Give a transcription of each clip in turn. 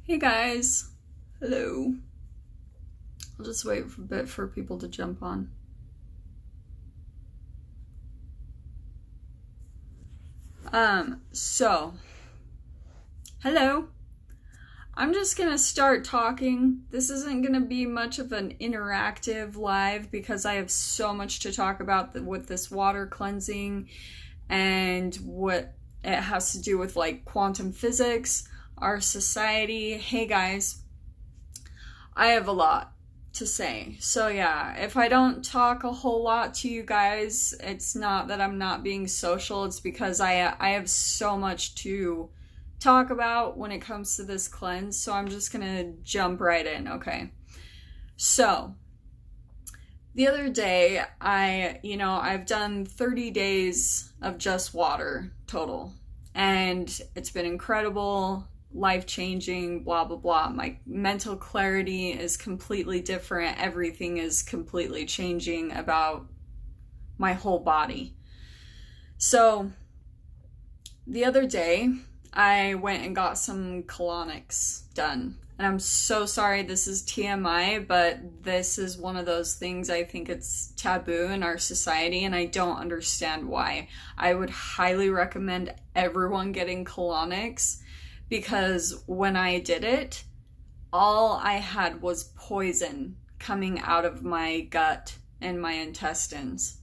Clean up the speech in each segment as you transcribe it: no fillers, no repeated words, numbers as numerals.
Hey guys, hello. I'll just wait for a bit for people to jump on. So, hello. I'm just gonna start talking. This isn't gonna be much of an interactive live because I have so much to talk about with this water cleansing and what it has to do with like quantum physics, our society. Hey guys, I have a lot to say. So yeah, if I don't talk a whole lot to you guys, it's not that I'm not being social, it's because I have so much to talk about when it comes to this cleanse. So I'm just going to jump right in, okay? So, the other day I've done 30 days of just water total, and it's been incredible, life-changing, blah blah blah. My mental clarity is completely different. Everything is completely changing about my whole body. So the other day I went and got some colonics done. And I'm so sorry, this is TMI, but this is one of those things I think it's taboo in our society, and I don't understand why. I would highly recommend everyone getting colonics, because when I did it, all I had was poison coming out of my gut and my intestines.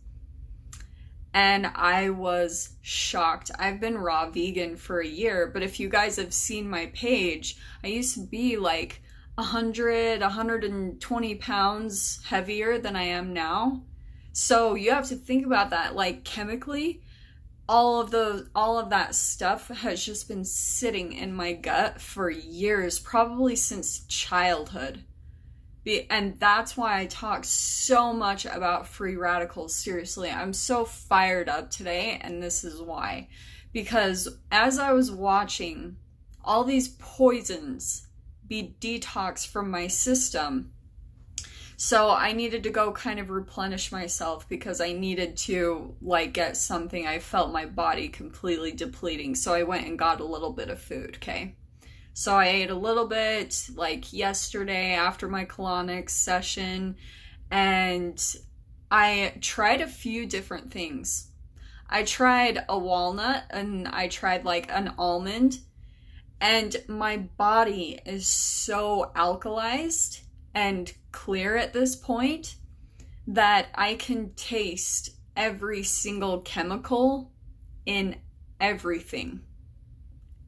And I was shocked. I've been raw vegan for a year, but if you guys have seen my page, I used to be like 120 pounds heavier than I am now. So you have to think about that. Like chemically, all of that stuff has just been sitting in my gut for years, probably since childhood. And that's why I talk so much about free radicals. Seriously, I'm so fired up today, and this is why. Because as I was watching all these poisons be detoxed from my system, so I needed to go kind of replenish myself because I needed to like get something. I felt my body completely depleting, so I went and got a little bit of food, okay? So I ate a little bit like yesterday after my colonics session, and I tried a few different things. I tried a walnut and I tried like an almond, and my body is so alkalized and clear at this point that I can taste every single chemical in everything.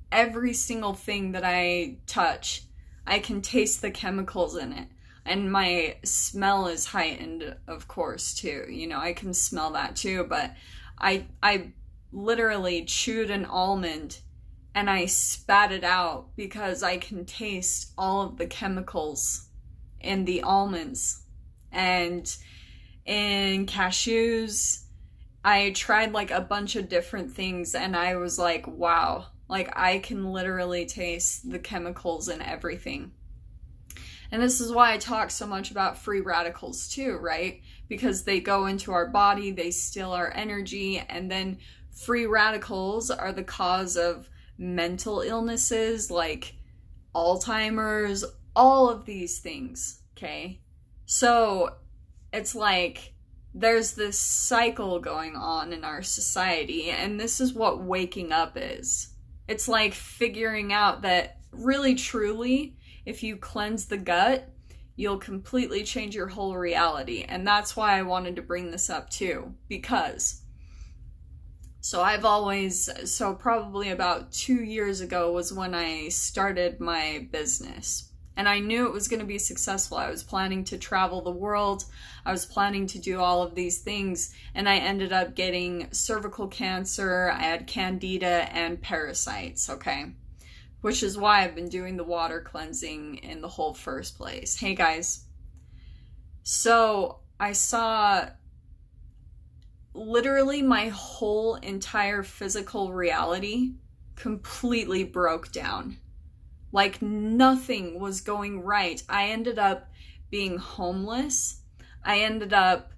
Every single thing that I touch, I can taste the chemicals in it. And my smell is heightened, of course, too. You know, I can smell that too, but I literally chewed an almond and I spat it out because I can taste all of the chemicals in the almonds and in cashews. I tried like a bunch of different things, and I was like, wow. Like, I can literally taste the chemicals in everything. And this is why I talk so much about free radicals too, right? Because they go into our body, they steal our energy, and then free radicals are the cause of mental illnesses like Alzheimer's, all of these things, okay? So it's like there's this cycle going on in our society, and this is what waking up is. It's like figuring out that really truly, if you cleanse the gut, you'll completely change your whole reality. And that's why I wanted to bring this up too, because probably about 2 years ago was when I started my business. And I knew it was going to be successful. I was planning to travel the world. I was planning to do all of these things. And I ended up getting cervical cancer. I had candida and parasites, okay? Which is why I've been doing the water cleansing in the whole first place. Hey guys. So I saw literally my whole entire physical reality completely broke down. Like nothing was going right. I ended up being homeless. I've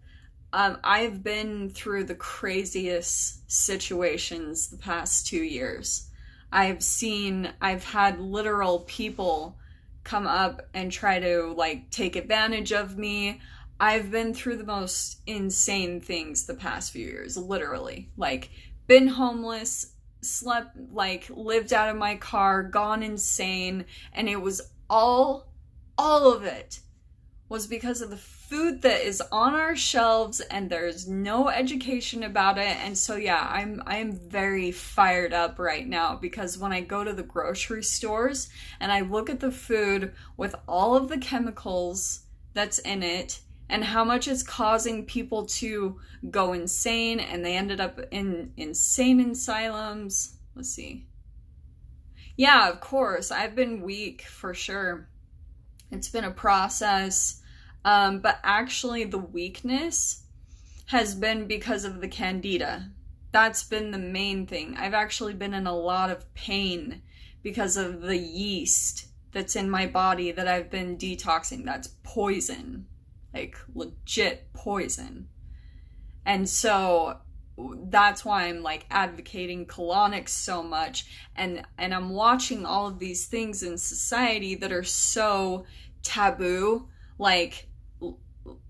been through the craziest situations the past 2 years. I've had literal people come up and try to like take advantage of me. I've been through the most insane things the past few years, literally. Like, been homeless, slept, like, lived out of my car, gone insane, and it was all of it was because of the food that is on our shelves, and there's no education about it. And so yeah, I'm very fired up right now, because when I go to the grocery stores and I look at the food with all of the chemicals that's in it and how much it's causing people to go insane, and they ended up in insane asylums. Let's see. Yeah, of course, I've been weak for sure. It's been a process. But actually the weakness has been because of the candida. That's been the main thing. I've actually been in a lot of pain because of the yeast that's in my body that I've been detoxing. That's poison, like legit poison. And so that's why I'm like advocating colonics so much, and I'm watching all of these things in society that are so taboo, like,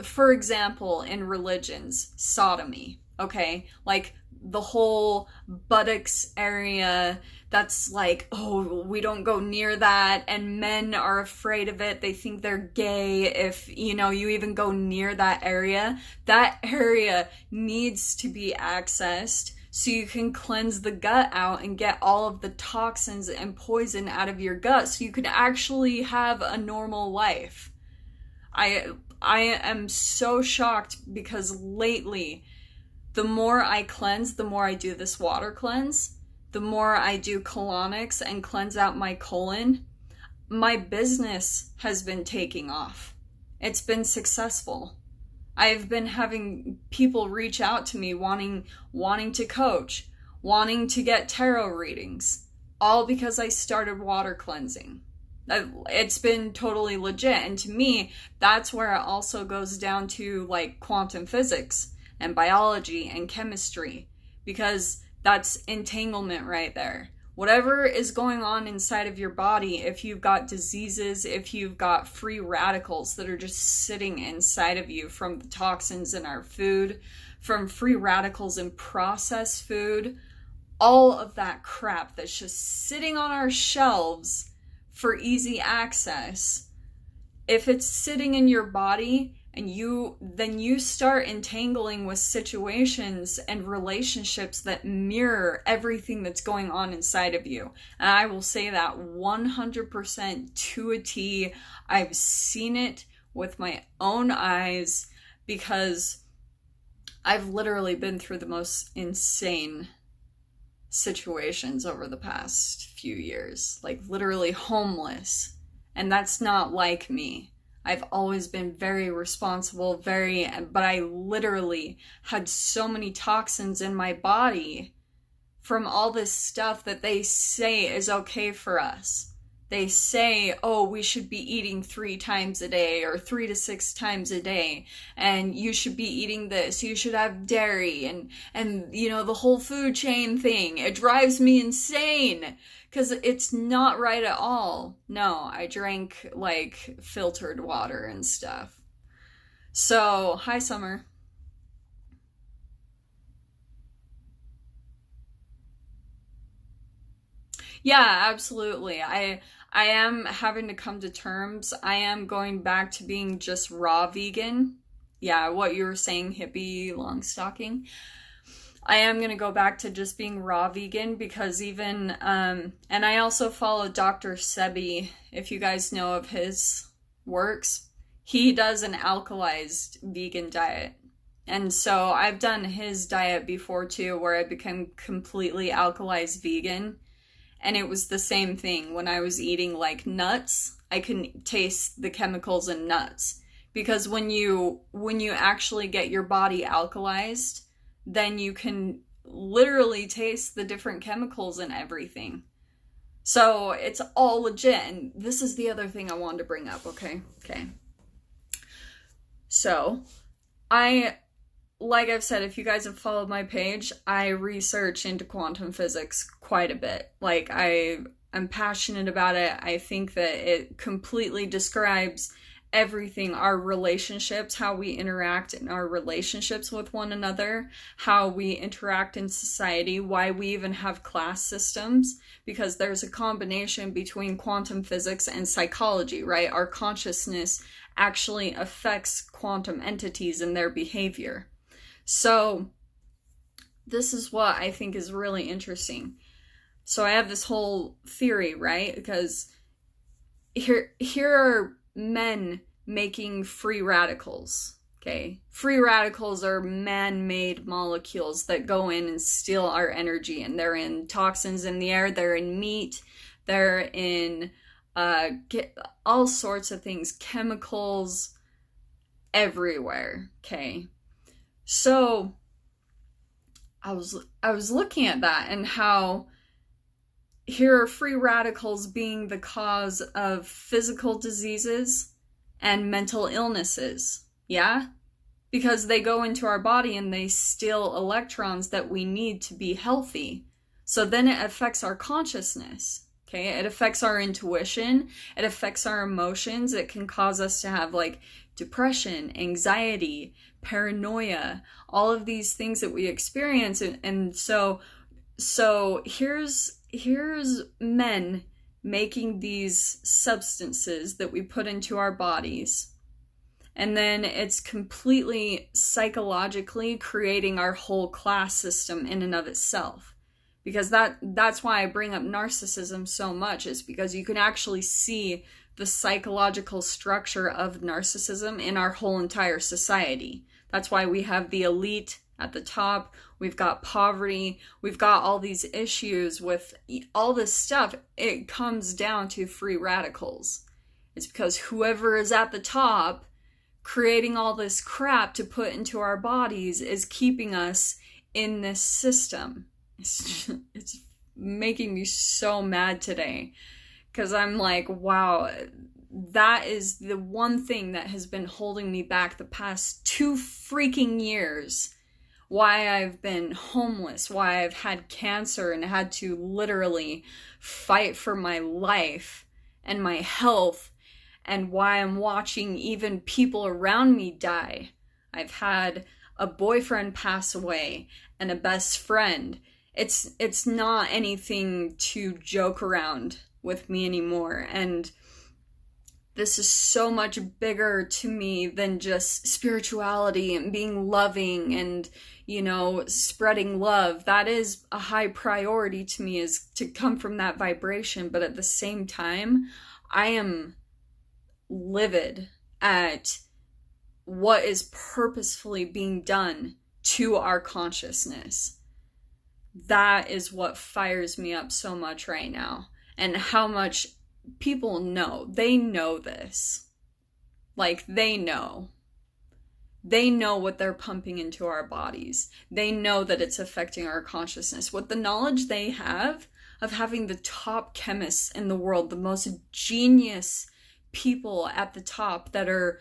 for example, in religions, sodomy, okay? Like, the whole buttocks area, that's like, oh, we don't go near that, and men are afraid of it. They think they're gay if, you know, you even go near that area. That area needs to be accessed so you can cleanse the gut out and get all of the toxins and poison out of your gut so you can actually have a normal life. I am so shocked because lately, the more I cleanse, the more I do this water cleanse, the more I do colonics and cleanse out my colon, my business has been taking off. It's been successful. I've been having people reach out to me wanting to coach, wanting to get tarot readings, all because I started water cleansing. It's been totally legit. And to me, that's where it also goes down to like quantum physics and biology and chemistry, because that's entanglement right there. Whatever is going on inside of your body, if you've got diseases, if you've got free radicals that are just sitting inside of you from the toxins in our food, from free radicals in processed food, all of that crap that's just sitting on our shelves for easy access, if it's sitting in your body and then you start entangling with situations and relationships that mirror everything that's going on inside of you. And I will say that 100% to a T. I've seen it with my own eyes, because I've literally been through the most insane situations over the past few years, like literally homeless, and that's not like me. I've always been very responsible, but I literally had so many toxins in my body from all this stuff that they say is okay for us. They say, oh, we should be eating 3 times a day or 3 to 6 times a day, and you should be eating this, you should have dairy, and you know, the whole food chain thing. It drives me insane because it's not right at all. No, I drank like filtered water and stuff. So, hi, Summer. Yeah, absolutely. I am having to come to terms. I am going back to being just raw vegan. Yeah, what you were saying, hippie long stocking. I am going to go back to just being raw vegan, because even, and I also follow Dr. Sebi, if you guys know of his works. He does an alkalized vegan diet. And so I've done his diet before too, where I became completely alkalized vegan. And it was the same thing. When I was eating like nuts, I can taste the chemicals in nuts. Because when you actually get your body alkalized, then you can literally taste the different chemicals in everything. So it's all legit. And this is the other thing I wanted to bring up, okay? Okay. So, like I've said, if you guys have followed my page, I research into quantum physics quite a bit. Like, I'm passionate about it. I think that it completely describes everything, our relationships, how we interact in our relationships with one another, how we interact in society, why we even have class systems, because there's a combination between quantum physics and psychology, right? Our consciousness actually affects quantum entities and their behavior. So this is what I think is really interesting. So I have this whole theory, right? Because here are men making free radicals, okay? Free radicals are man-made molecules that go in and steal our energy, and they're in toxins in the air, they're in meat, they're in all sorts of things, chemicals everywhere, okay? So I was looking at that and how here are free radicals being the cause of physical diseases and mental illnesses. Yeah? Because they go into our body and they steal electrons that we need to be healthy. So then it affects our consciousness. Okay? It affects our intuition. It affects our emotions. It can cause us to have like depression, anxiety, paranoia, all of these things that we experience. And so here's men making these substances that we put into our bodies, and then it's completely psychologically creating our whole class system in and of itself. Because that's why I bring up narcissism so much, is because you can actually see the psychological structure of narcissism in our whole entire society. That's why we have the elite at the top, we've got poverty, we've got all these issues with all this stuff. It comes down to free radicals. It's because whoever is at the top creating all this crap to put into our bodies is keeping us in this system. It's making me so mad today, because I'm like, wow, that is the one thing that has been holding me back the past 2 freaking years. Why I've been homeless, why I've had cancer and had to literally fight for my life and my health, and why I'm watching even people around me die. I've had a boyfriend pass away and a best friend. It's not anything to joke around with me anymore, and this is so much bigger to me than just spirituality and being loving and, you know, spreading love. That is a high priority to me, is to come from that vibration. But at the same time, I am livid at what is purposefully being done to our consciousness. That is what fires me up so much right now. And how much people know. They know this. Like, they know. They know what they're pumping into our bodies. They know that it's affecting our consciousness. With the knowledge they have of having the top chemists in the world, the most genius people at the top that are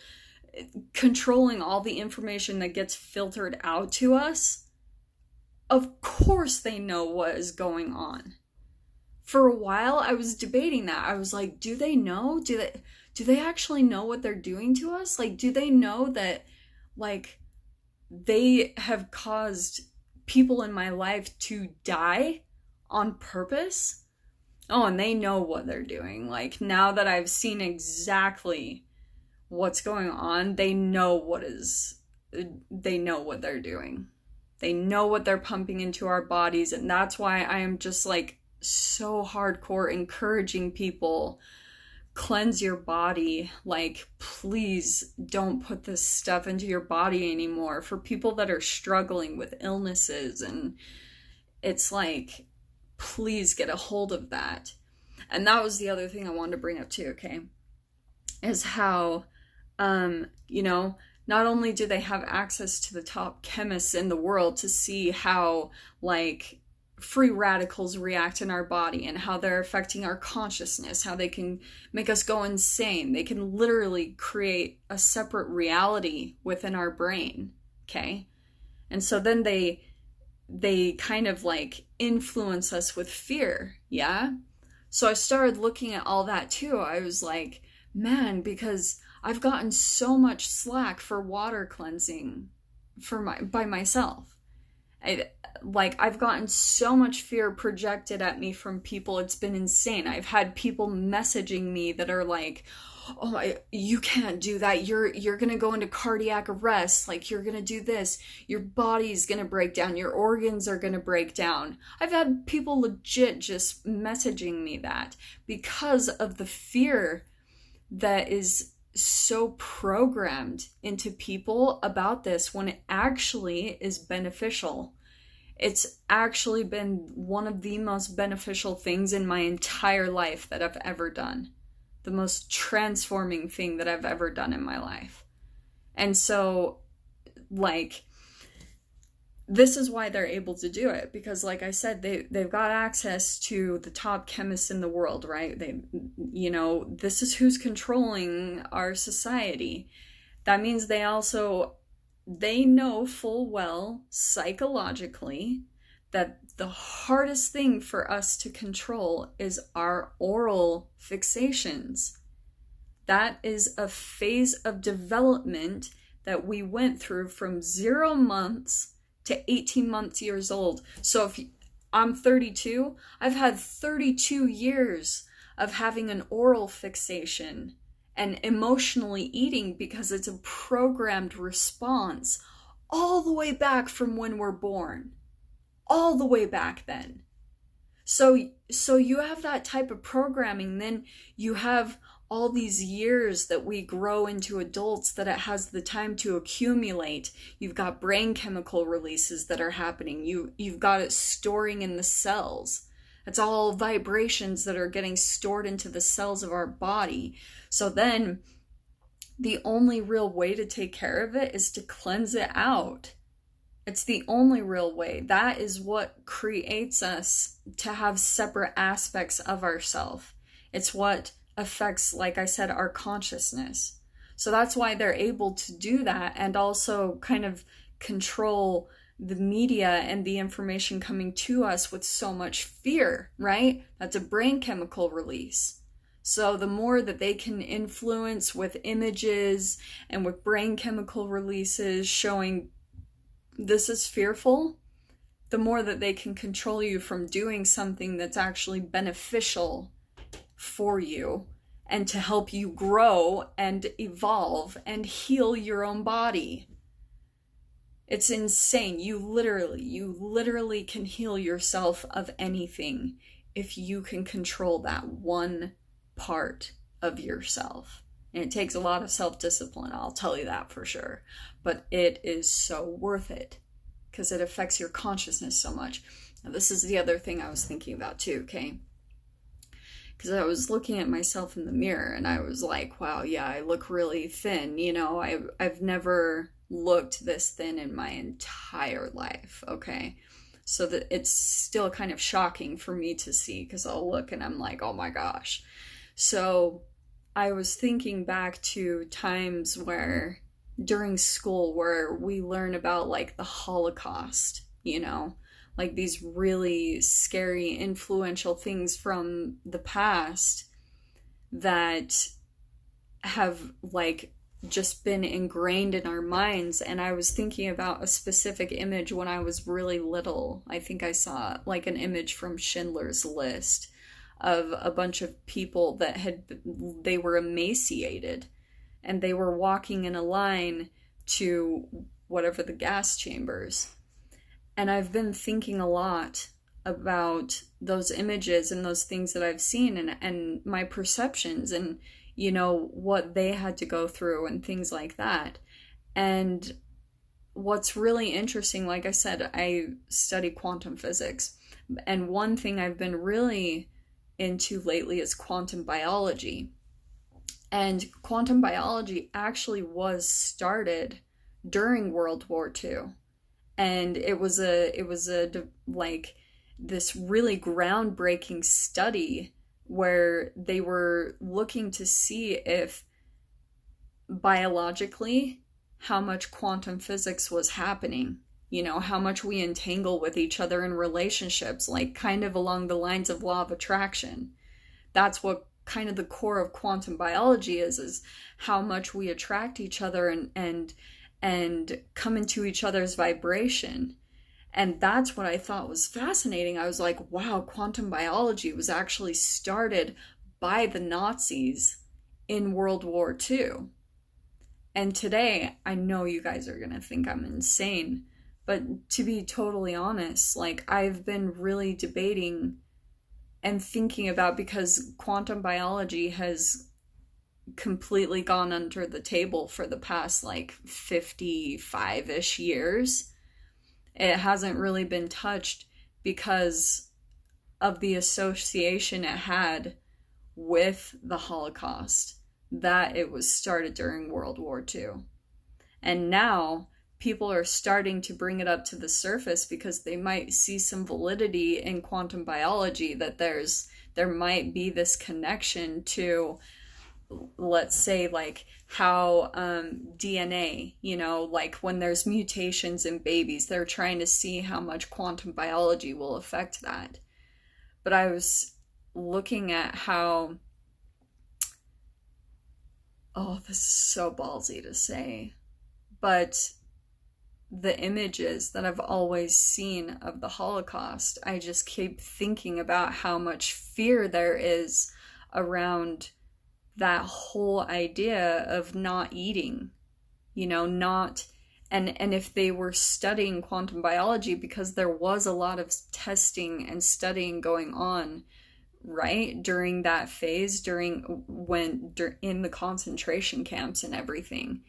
controlling all the information that gets filtered out to us, of course they know what is going on. For a while, I was debating that. I was like, do they know? Do they actually know what they're doing to us? Like, do they know that, like, they have caused people in my life to die on purpose? Oh, and they know what they're doing. Like, now that I've seen exactly what's going on, they know what they're doing. They know what they're pumping into our bodies, and that's why I am just, like, so hardcore encouraging people, cleanse your body. Like, please don't put this stuff into your body anymore. For people that are struggling with illnesses, and it's like, please get a hold of that. And that was the other thing I wanted to bring up too, okay, is how you know, not only do they have access to the top chemists in the world to see how, like, free radicals react in our body and how they're affecting our consciousness, how they can make us go insane. They can literally create a separate reality within our brain, okay? And so then they kind of, like, influence us with fear, yeah? So I started looking at all that too. I was like, man, because I've gotten so much slack for water cleansing by myself. I, I've gotten so much fear projected at me from people. It's been insane. I've had people messaging me that are like, "Oh my, you can't do that. You're going to go into cardiac arrest. Like you're going to do this. Your body's going to break down. Your organs are going to break down." I've had people legit just messaging me that because of the fear that is so programmed into people about this when it actually is beneficial. It's actually been one of the most beneficial things in my entire life that I've ever done. The most transforming thing that I've ever done in my life. And so, this is why they're able to do it, because like I said, they've got access to the top chemists in the world, right? This is who's controlling our society. That means they know full well psychologically that the hardest thing for us to control is our oral fixations. That is a phase of development that we went through from 0 months to 18 months years old. So if I'm 32, I've had 32 years of having an oral fixation and emotionally eating because it's a programmed response all the way back from when we're born. All the way back then. So you have that type of programming, then you have all these years that we grow into adults that it has the time to accumulate. You've got brain chemical releases that are happening. You've got it storing in the cells. It's all vibrations that are getting stored into the cells of our body. So then the only real way to take care of it is to cleanse it out. It's the only real way. That is what creates us to have separate aspects of ourselves. It's what affects, like I said, our consciousness. So that's why they're able to do that and also kind of control the media and the information coming to us with so much fear, right? That's a brain chemical release. So the more that they can influence with images and with brain chemical releases showing this is fearful, the more that they can control you from doing something that's actually beneficial for you and to help you grow and evolve and heal your own body. It's insane. You literally can heal yourself of anything if you can control that one part of yourself. And it takes a lot of self-discipline, I'll tell you that for sure. But it is so worth it because it affects your consciousness so much. Now, this is the other thing I was thinking about too, okay? Because I was looking at myself in the mirror and I was like, wow, yeah, I look really thin. You know, I've never looked this thin in my entire life, okay? So that it's still kind of shocking for me to see because I'll look and I'm like, oh my gosh. So I was thinking back to times where during school where we learn about like the Holocaust, you know, like these really scary, influential things from the past that have like just been ingrained in our minds. And I was thinking about a specific image when I was really little. I think I saw like an image from Schindler's List of a bunch of people that they were emaciated and they were walking in a line to whatever the gas chambers. And I've been thinking a lot about those images and those things that I've seen and my perceptions and, you know, what they had to go through and things like that. And what's really interesting, like I said, I study quantum physics. And one thing I've been really into lately is quantum biology. And quantum biology actually was started during World War II. And it was like this really groundbreaking study where they were looking to see if biologically how much quantum physics was happening, you know, how much we entangle with each other in relationships, like kind of along the lines of law of attraction. that's what kind of the core of quantum biology is how much we attract each other and come into each other's vibration. And that's what I thought was fascinating. I was like, wow, quantum biology was actually started by the Nazis in World War II. And today, I know you guys are going to think I'm insane, but to be totally honest, like, I've been really debating and thinking about, because quantum biology has completely gone under the table for the past like 55-ish years. It hasn't really been touched because of the association it had with the Holocaust, that it was started during World War II. And now people are starting to bring it up to the surface because they might see some validity in quantum biology, that there might be this connection to, let's say, like how DNA, like when there's mutations in babies, they're trying to see how much quantum biology will affect that. But I was looking at how, oh, this is so ballsy to say, but the images that I've always seen of the Holocaust, I just keep thinking about how much fear there is around that whole idea of not eating, not, and if they were studying quantum biology, because there was a lot of testing and studying going on, right, during that phase, in the concentration camps and everything.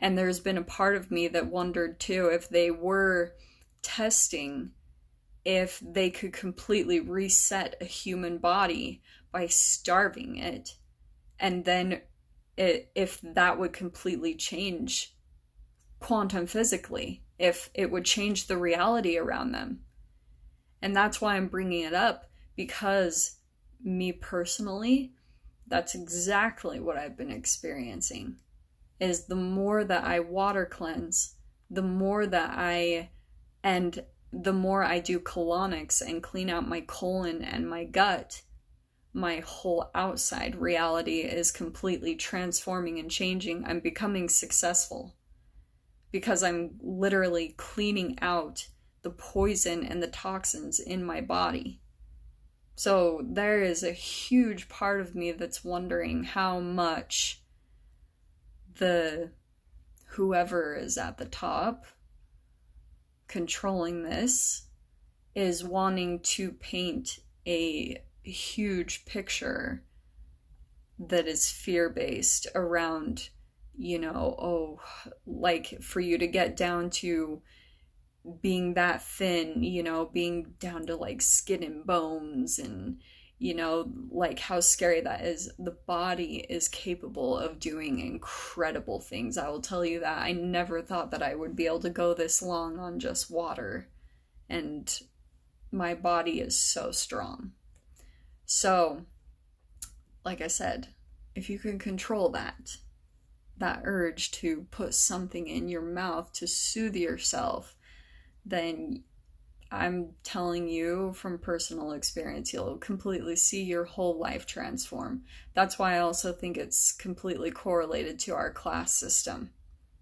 And there's been a part of me that wondered too, if they were testing if they could completely reset a human body by starving it, and then if that would completely change quantum physically, if it would change the reality around them. And that's why I'm bringing it up, because me personally, that's exactly what I've been experiencing. Is the more that I water cleanse, the more I do colonics and clean out my colon and my gut, my whole outside reality is completely transforming and changing. I'm becoming successful because I'm literally cleaning out the poison and the toxins in my body. So there is a huge part of me that's wondering how much whoever is at the top controlling this is wanting to paint a huge picture that is fear-based around, like for you to get down to being that thin, being down to like skin and bones, and like how scary that is. The body is capable of doing incredible things. I will tell you that. I never thought that I would be able to go this long on just water, and my body is so strong. So, like I said, if you can control that urge to put something in your mouth to soothe yourself, then I'm telling you from personal experience, you'll completely see your whole life transform. That's why I also think it's completely correlated to our class system.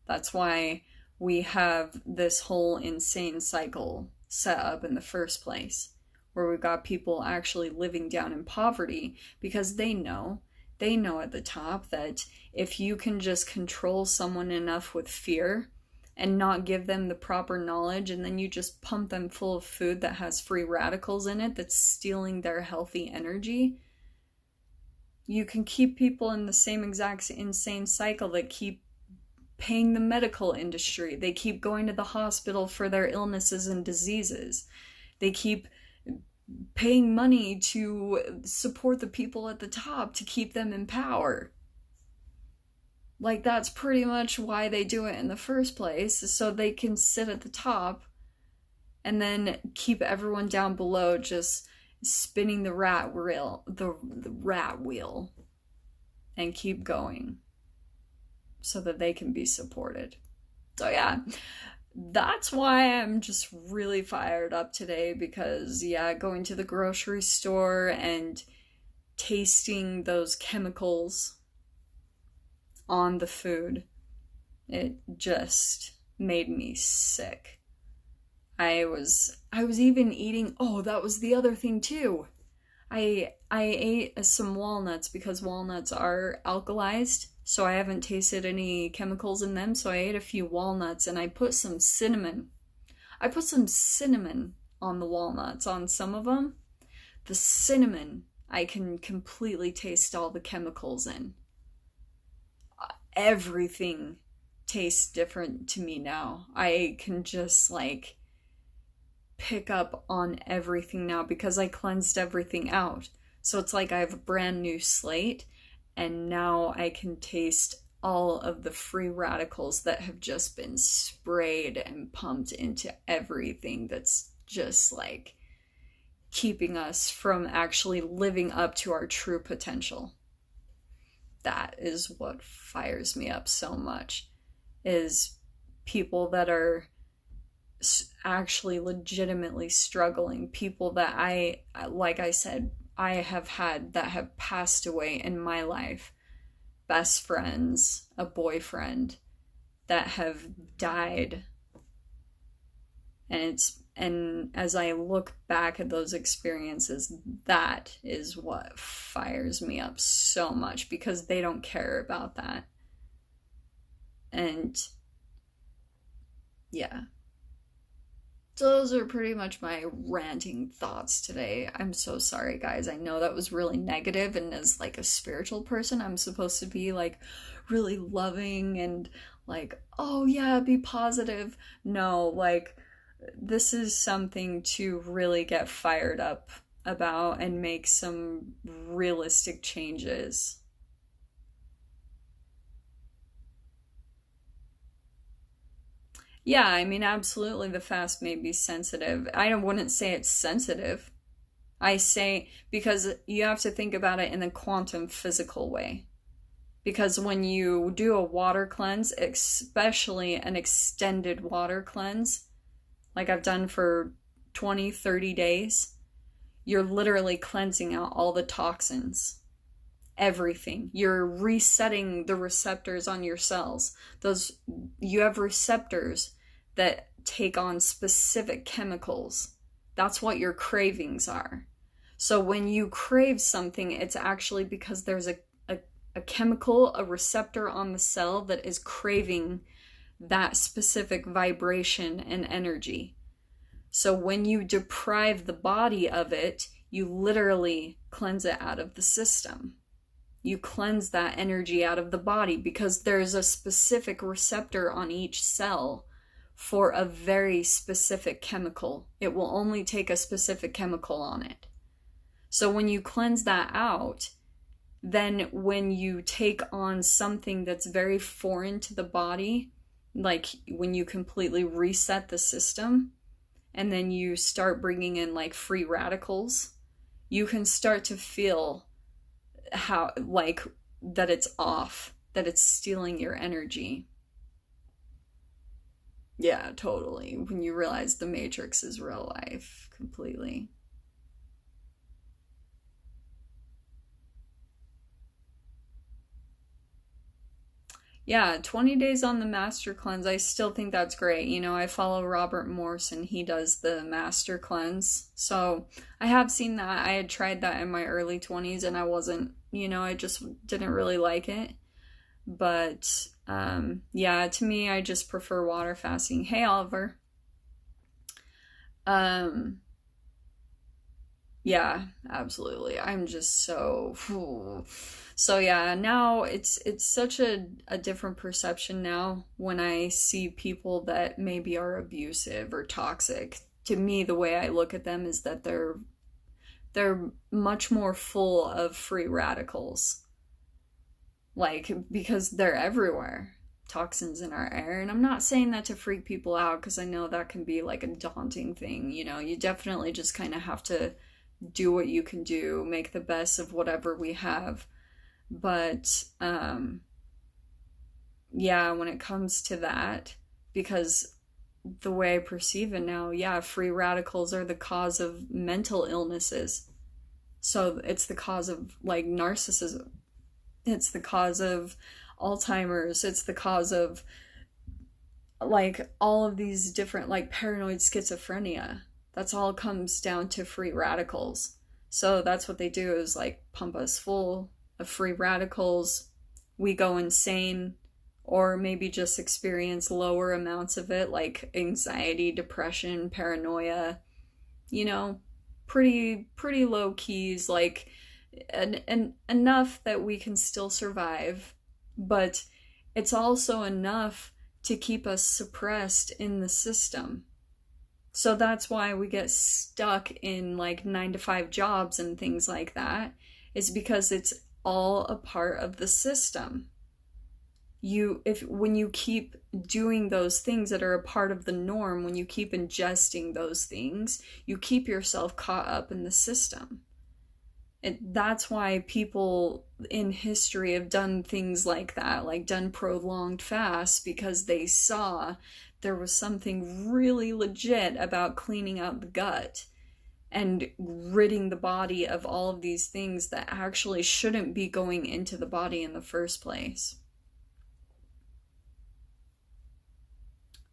That's why we have this whole insane cycle set up in the first place, where we've got people actually living down in poverty because they know at the top that if you can just control someone enough with fear and not give them the proper knowledge, and then you just pump them full of food that has free radicals in it that's stealing their healthy energy, you can keep people in the same exact insane cycle that keep paying the medical industry. They keep going to the hospital for their illnesses and diseases. They keep paying money to support the people at the top to keep them in power. Like, that's pretty much why they do it in the first place, is so they can sit at the top and then keep everyone down below just spinning the rat wheel and keep going so that they can be supported. So yeah, that's why I'm just really fired up today, because going to the grocery store and tasting those chemicals on the food, it just made me sick. I was even eating, oh, that was the other thing too. I ate some walnuts because walnuts are alkalized, so I haven't tasted any chemicals in them, so I ate a few walnuts and I put some cinnamon. I put some cinnamon on the walnuts on some of them. The cinnamon, I can completely taste all the chemicals in. Everything tastes different to me now. I can just like pick up on everything now because I cleansed everything out. So it's like I have a brand new slate, and now I can taste all of the free radicals that have just been sprayed and pumped into everything that's just like keeping us from actually living up to our true potential. That is what fires me up so much, is people that are actually legitimately struggling, people that like I said, I have had that have passed away in my life, best friends, a boyfriend that have died. And as I look back at those experiences, that is what fires me up so much, because they don't care about that. And yeah. So those are pretty much my ranting thoughts today. I'm so sorry, guys. I know that was really negative, and as like a spiritual person, I'm supposed to be like really loving and like, oh yeah, be positive. No, like this is something to really get fired up about and make some realistic changes. Yeah, I mean, absolutely, the fast may be sensitive. I wouldn't say it's sensitive. I say because you have to think about it in the quantum physical way. Because when you do a water cleanse, especially an extended water cleanse, like I've done for 20, 30 days, you're literally cleansing out all the toxins, everything. You're resetting the receptors on your cells. You have receptors that take on specific chemicals. That's what your cravings are. So when you crave something, it's actually because there's a chemical, a receptor on the cell that is craving that specific vibration and energy. So when you deprive the body of it, you literally cleanse it out of the system. You cleanse that energy out of the body because there's a specific receptor on each cell for a very specific chemical. It will only take a specific chemical on it. So when you cleanse that out, then when you take on something that's very foreign to the body, like when you completely reset the system and then you start bringing in like free radicals, you can start to feel how like that it's off, that it's stealing your energy. Yeah, totally. When you realize the Matrix is real life completely. Yeah, 20 days on the master cleanse. I still think that's great. You know, I follow Robert Morse and he does the master cleanse. So I have seen that. I had tried that in my early 20s and I wasn't, I just didn't really like it. But yeah, to me, I just prefer water fasting. Hey, Oliver. Um, yeah, absolutely. I'm just so yeah, now it's such a different perception now when I see people that maybe are abusive or toxic. To me, the way I look at them is that they're much more full of free radicals. Like because they're everywhere. Toxins in our air, and I'm not saying that to freak people out because I know that can be like a daunting thing. You definitely just kind of have to do what you can do, make the best of whatever we have. But yeah, when it comes to that, because the way I perceive it now, yeah, free radicals are the cause of mental illnesses. So it's the cause of like narcissism. It's the cause of Alzheimer's. It's the cause of like all of these different like paranoid schizophrenia. That's all comes down to free radicals. So that's what they do is like pump us full of free radicals. We go insane or maybe just experience lower amounts of it like anxiety, depression, paranoia, you know, pretty low keys like and enough that we can still survive, but it's also enough to keep us suppressed in the system. So that's why we get stuck in like 9 to 5 jobs and things like that, is because it's all a part of the system. When you keep doing those things that are a part of the norm, when you keep ingesting those things, you keep yourself caught up in the system. That's why people in history have done things like that, like done prolonged fasts, because they saw there was something really legit about cleaning out the gut and ridding the body of all of these things that actually shouldn't be going into the body in the first place.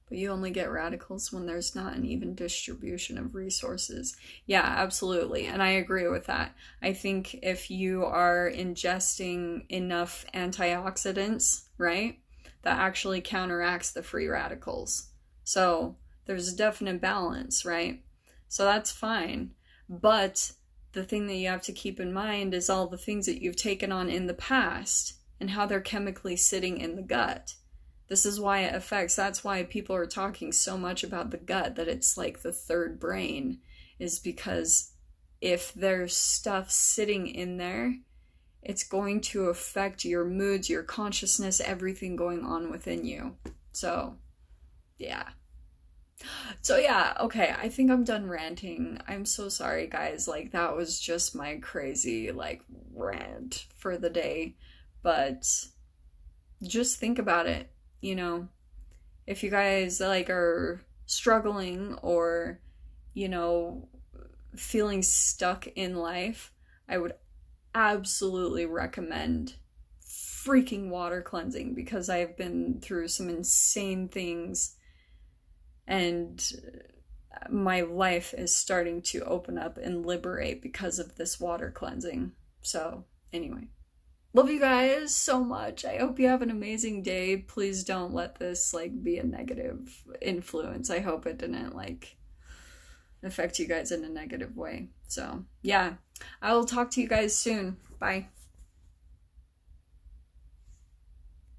But you only get radicals when there's not an even distribution of resources. Yeah, absolutely. And I agree with that. I think if you are ingesting enough antioxidants, right, that actually counteracts the free radicals. So there's a definite balance, right? So that's fine. But the thing that you have to keep in mind is all the things that you've taken on in the past and how they're chemically sitting in the gut. This is why it affects, that's why people are talking so much about the gut, that it's like the third brain, is because if there's stuff sitting in there, it's going to affect your moods, your consciousness, everything going on within you. So, yeah. So, yeah, okay, I think I'm done ranting. I'm so sorry, guys. Like, that was just my crazy, like, rant for the day. But just think about it. You know, if you guys like are struggling or, you know, feeling stuck in life, I would absolutely recommend freaking water cleansing, because I've been through some insane things and my life is starting to open up and liberate because of this water cleansing. So, anyway. Love you guys so much. I hope you have an amazing day. Please don't let this like be a negative influence. I hope it didn't like affect you guys in a negative way. So, yeah. I will talk to you guys soon. Bye.